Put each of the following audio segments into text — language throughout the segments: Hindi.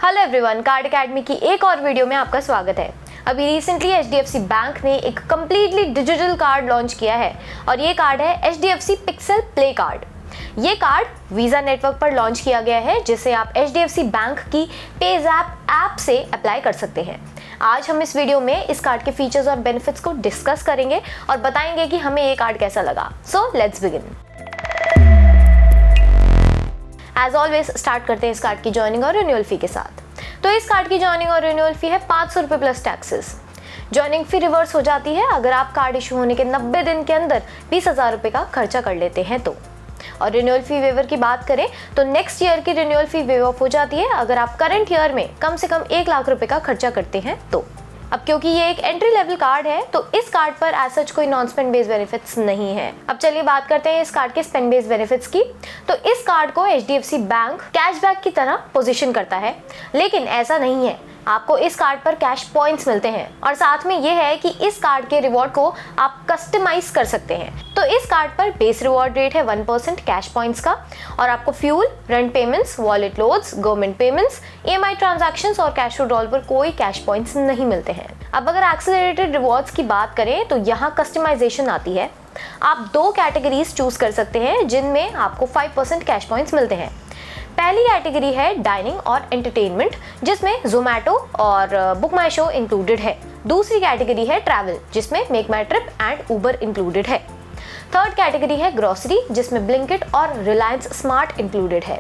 हेलो एवरीवन, कार्ड अकेडमी की एक और वीडियो में आपका स्वागत है। अभी रिसेंटली एचडीएफसी बैंक ने एक कम्प्लीटली डिजिटल कार्ड लॉन्च किया है और ये कार्ड है एचडीएफसी पिक्सेल प्ले कार्ड। ये कार्ड वीज़ा नेटवर्क पर लॉन्च किया गया है जिसे आप एचडीएफसी बैंक की पेज़ैप ऐप से अप्लाई कर सकते हैं। आज हम इस वीडियो में इस कार्ड के फीचर्स और बेनिफिट्स को डिस्कस करेंगे और बताएंगे कि हमें ये कार्ड कैसा लगा। So let's begin. As always start करते हैं इस कार्ड की ज्वाइनिंग और रिन्यूअल फी के साथ। तो इस कार्ड की ज्वाइनिंग और रिन्यूअल फी है 500 रुपये प्लस टैक्सेस। ज्वाइनिंग फी रिवर्स हो जाती है अगर आप कार्ड इशू होने के 90 दिन के अंदर 20,000 रुपये का खर्चा कर लेते हैं तो। और रिन्यूअल फी वेवर की बात करें तो नेक्स्ट ईयर की रिन्यूअल फी वेव ऑफ हो जाती है अगर आप करंट ईयर में कम से कम 1 लाख रुपए का खर्चा करते हैं तो। अब क्योंकि ये एक एंट्री लेवल कार्ड है तो इस कार्ड पर एज सच कोई नॉन स्पेंड बेस्ड बेनिफिट्स नहीं है। अब चलिए बात करते हैं इस कार्ड के स्पेंड बेस्ड बेनिफिट्स की। तो इस कार्ड को एचडीएफसी बैंक कैशबैक की तरह पोजीशन करता है, लेकिन ऐसा नहीं है। आपको इस कार्ड पर कैश पॉइंट्स मिलते हैं और साथ में ये है कि इस कार्ड के रिवॉर्ड को आप कस्टमाइज कर सकते हैं। तो इस कार्ड पर बेस रिवॉर्ड रेट है 1% कैश पॉइंट्स का और आपको fuel, rent payments, wallet loads, government payments, EMI transactions और कैश विड्रॉल पर कोई कैश पॉइंट्स नहीं मिलते हैं। अब अगर एक्सेलरेटेड रिवॉर्ड्स की बात करें तो यहाँ कस्टमाइजेशन आती है। आप 2 कैटेगरीज चूज कर सकते हैं जिनमें आपको 5% कैश पॉइंट्स मिलते हैं। पहली कैटेगरी है डाइनिंग और एंटरटेनमेंट जिसमें जोमैटो और बुक माई शो इंक्लूडेड है। दूसरी कैटेगरी है ट्रैवल जिसमें Make My Trip and Uber included है। थर्ड कैटेगरी है ग्रोसरी जिसमें ब्लिंकिट और रिलायंस स्मार्ट इंक्लूडेड है।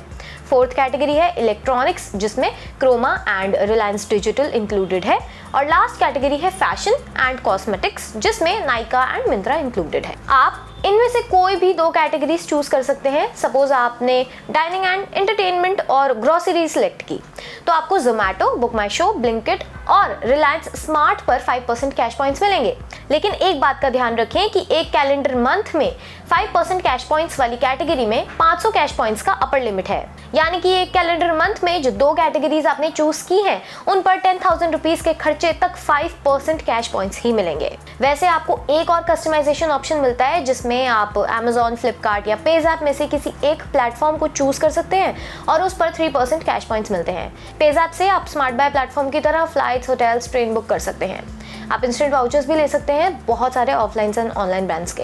फोर्थ कैटेगरी है इलेक्ट्रॉनिक्स जिसमें Croma and Reliance Digital included है। और लास्ट कैटेगरी है फैशन एंड कॉस्मेटिक्स जिसमें नाइका एंड मिंत्रा इंक्लूडेड है। आप इनमें से कोई भी 2 कैटेगरीज चूज कर सकते हैं। सपोज आपने डाइनिंग एंड एंटरटेनमेंट और ग्रोसरी सिलेक्ट की तो आपको जोमैटो, बुक माई शो, ब्लिंकिट और रिलायंस स्मार्ट पर 5% कैश पॉइंट्स मिलेंगे। लेकिन एक बात का ध्यान रखें कि एक कैलेंडर मंथ में 5% कैश पॉइंट्स वाली कैटेगरी में 500 कैश पॉइंट्स का अपर लिमिट है। यानी कि एक कैलेंडर मंथ में जो 2 कैटेगरीज आपने चूज की हैं उन पर 10,000 रुपीज के खर्चे तक 5% कैश पॉइंट्स ही मिलेंगे। वैसे आपको एक और कस्टमाइजेशन ऑप्शन मिलता है जिसमें आप Amazon, फ्लिपकार्ट या पेज़ैप में से किसी एक प्लेटफॉर्म को चूज कर सकते हैं और उस पर 3% कैश पॉइंट्स मिलते हैं। पेज़ैप से आप स्मार्ट बाय प्लेटफॉर्म की तरह फ्लाइट्स, होटल्स, ट्रेन बुक कर सकते हैं। आप इंस्टेंट वाउचर्स भी ले सकते हैं बहुत सारे ऑफलाइन एंड ऑनलाइन ब्रांड्स के।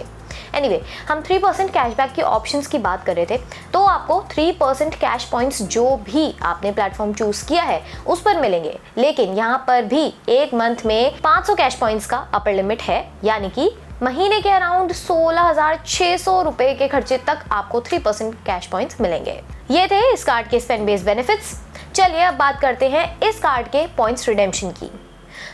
एनीवे, हम 3% कैशबैक की ऑप्शंस की बात कर रहे थे तो आपको 3% कैश पॉइंट्स जो भी आपने प्लेटफॉर्म चूज किया है उस पर मिलेंगे। लेकिन यहाँ पर भी एक मंथ में 500 कैश पॉइंट्स का अपर लिमिट है, यानी कि महीने के अराउंड 16,600 रुपए के खर्चे तक आपको 3% कैश पॉइंट्स मिलेंगे। ये थे इस कार्ड के स्पेंड बेस्ड बेनिफिट्स। चलिए अब बात करते हैं इस कार्ड के पॉइंट्स रिडेम्पशन की।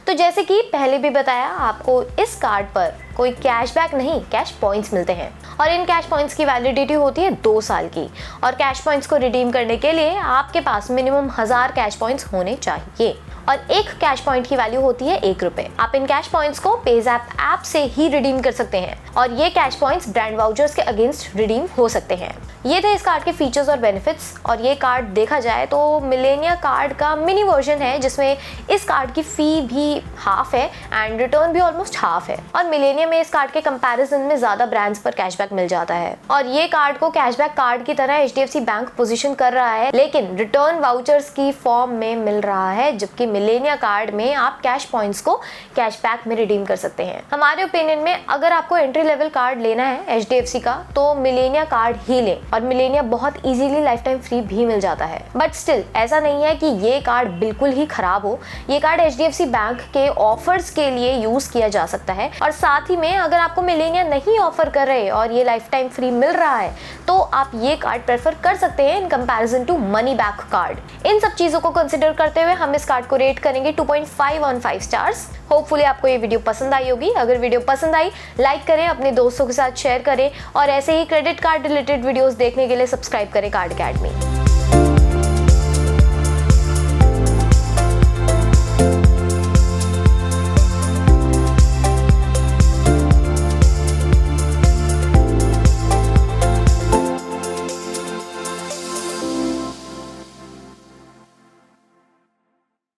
तो जैसे कि पहले भी बताया, आपको इस कार्ड पर कोई कैशबैक नहीं, कैश पॉइंट्स मिलते हैं और इन कैश पॉइंट्स की वैलिडिटी होती है 2 साल की। और कैश पॉइंट्स को रिडीम करने के लिए आपके पास मिनिमम 1000 कैश पॉइंट्स होने चाहिए और एक कैश पॉइंट की वैल्यू होती है 1 रुपए। आप इन कैश पॉइंट्स को पेज़ैप ऐप से ही रिडीम कर सकते हैं और ये कैश पॉइंट्स ब्रांड वाउचर्स के अगेंस्ट रिडीम हो सकते हैं। ये थे इस कार्ड के फीचर्स और बेनिफिट्स। और ये कार्ड देखा जाए तो मिलेनिया कार्ड का मिनी वर्जन है जिसमें इस कार्ड की फी भी हाफ है एंड रिटर्न भी ऑलमोस्ट हाफ है। और मिलेनिया में इस कार्ड के कंपैरिजन में ज्यादा ब्रांड्स पर कैशबैक मिल जाता है और ये कार्ड को कैशबैक कार्ड की तरह एचडीएफसी बैंक पोजीशन कर रहा है, लेकिन रिटर्न वाउचर्स की फॉर्म में मिल रहा है, जबकि मिलेनिया कार्ड में आप कैश पॉइंट्स को कैशबैक में रिडीम कर सकते हैं। हमारे ओपिनियन में अगर आपको एंट्री लेवल कार्ड लेना है एचडीएफसी का तो मिलेनिया कार्ड ही लें और मिलेनिया बहुत इजीली लाइफ टाइम फ्री भी मिल जाता है। बट स्टिल ऐसा नहीं है कि ये कार्ड बिल्कुल ही खराब हो। ये कार्ड एचडीएफसी बैंक के ऑफर्स के लिए यूज किया जा सकता है और साथ ही में अगर आपको मिलेनिया नहीं ऑफर कर रहे और ये लाइफ टाइम फ्री मिल रहा है तो आप ये कार्ड प्रेफर कर सकते हैं in comparison to money back card. इन सब चीजों को कंसिडर करते हुए हम इस कार्ड को रेट करेंगे 2.5 ऑन 5 स्टार्स। होपफुली आपको ये वीडियो पसंद आई होगी। अगर वीडियो पसंद आई लाइक करें, अपने दोस्तों के साथ शेयर करें और ऐसे ही क्रेडिट कार्ड रिलेटेड वीडियोस देखने के लिए सब्सक्राइब करें कार्ड अकेडमी।